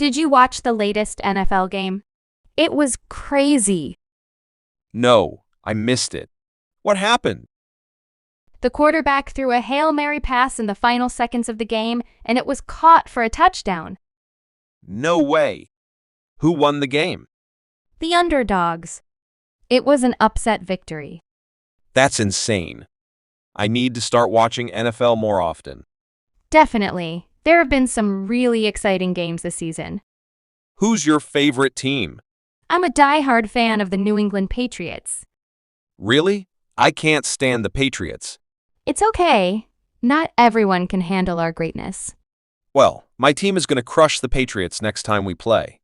Did you watch the latest NFL game? It was crazy. No, I missed it. What happened? The quarterback threw a Hail Mary pass in the final seconds of the game, and it was caught for a touchdown. No way. Who won the game? The underdogs. It was an upset victory. That's insane. I need to start watching NFL more often. Definitely. There have been some really exciting games this season. Who's your favorite team? I'm a diehard fan of the New England Patriots. Really? I can't stand the Patriots. It's okay. Not everyone can handle our greatness. Well, my team is going to crush the Patriots next time we play.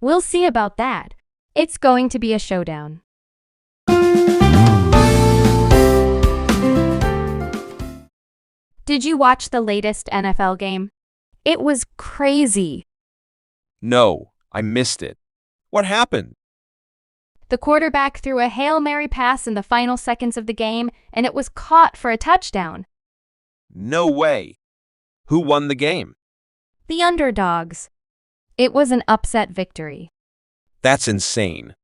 We'll see about that. It's going to be a showdown. Did you watch the latest NFL game? It was crazy. No, I missed it. What happened? The quarterback threw a Hail Mary pass in the final seconds of the game, and it was caught for a touchdown. No way. Who won the game? The underdogs. It was an upset victory. That's insane.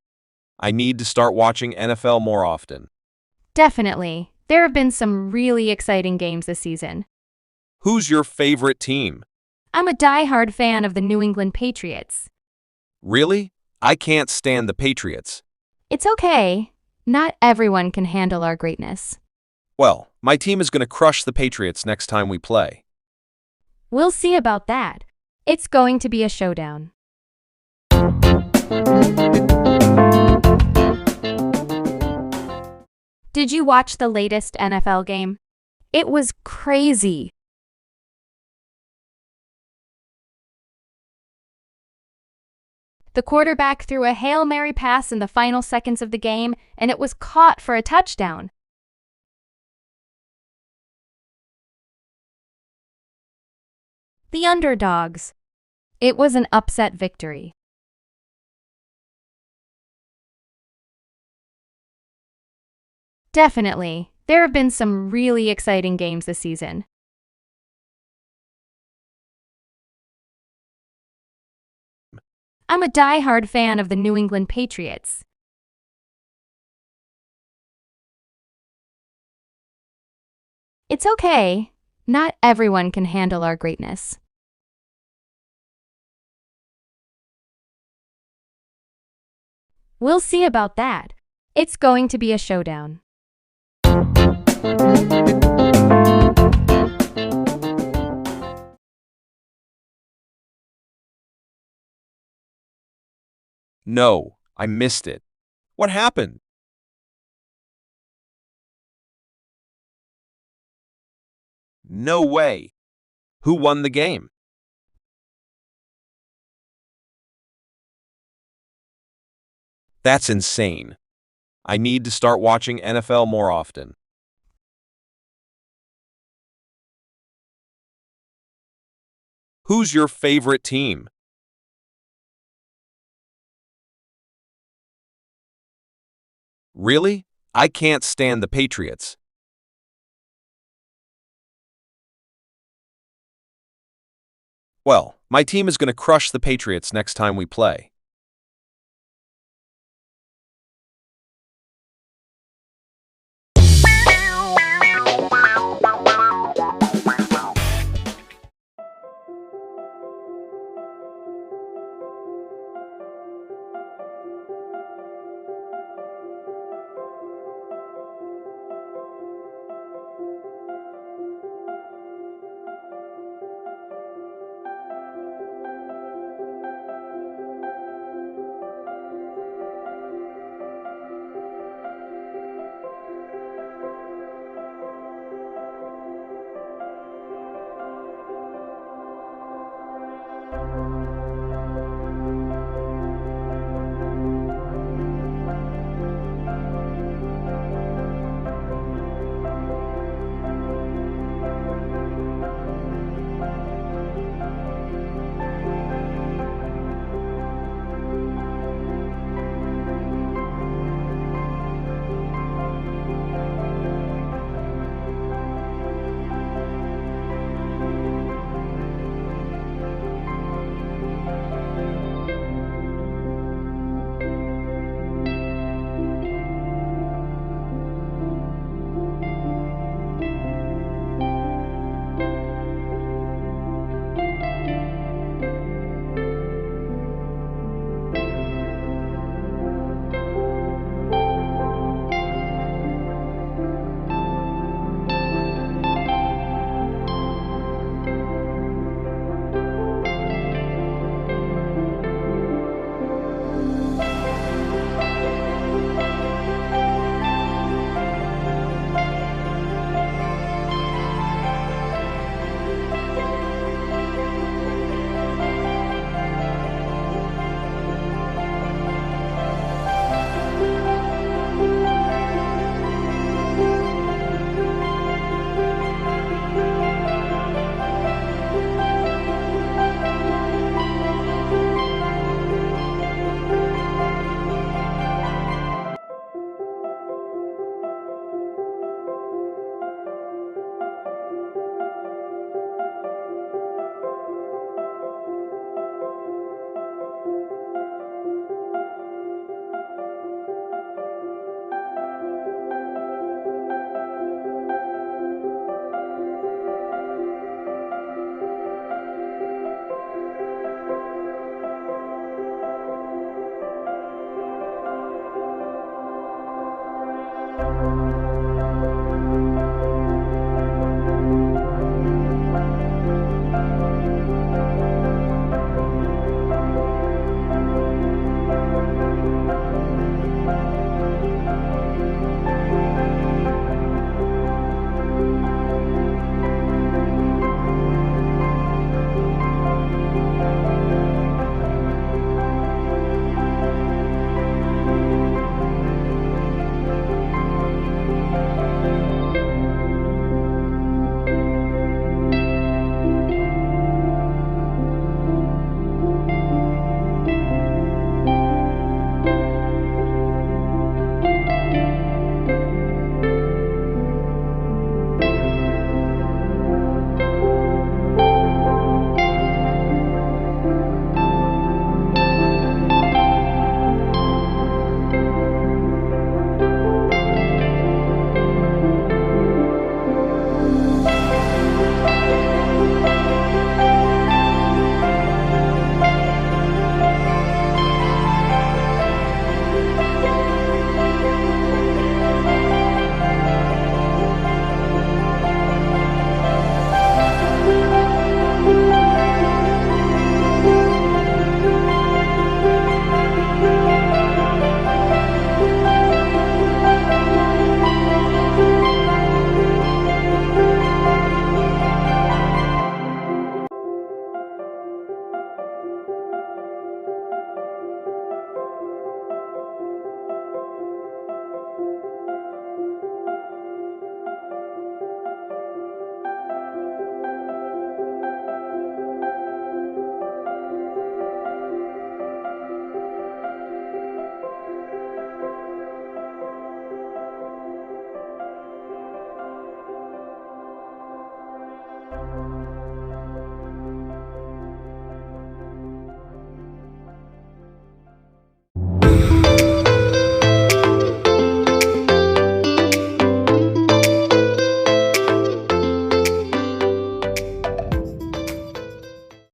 I need to start watching NFL more often. Definitely. There have been some really exciting games this season. Who's your favorite team? I'm a diehard fan of the New England Patriots. Really? I can't stand the Patriots. It's okay. Not everyone can handle our greatness. Well, my team is going to crush the Patriots next time we play. We'll see about that. It's going to be a showdown. Did you watch the latest NFL game? It was crazy. The quarterback threw a Hail Mary pass in the final seconds of the game, and it was caught for a touchdown. The underdogs. It was an upset victory. Definitely. There have been some really exciting games this season. I'm a diehard fan of the New England Patriots. It's okay. Not everyone can handle our greatness. We'll see about that. It's going to be a showdown. No, I missed it. What happened? No way. Who won the game? That's insane. I need to start watching NFL more often. Who's your favorite team? Really? I can't stand the Patriots. Well, my team is going to crush the Patriots next time we play.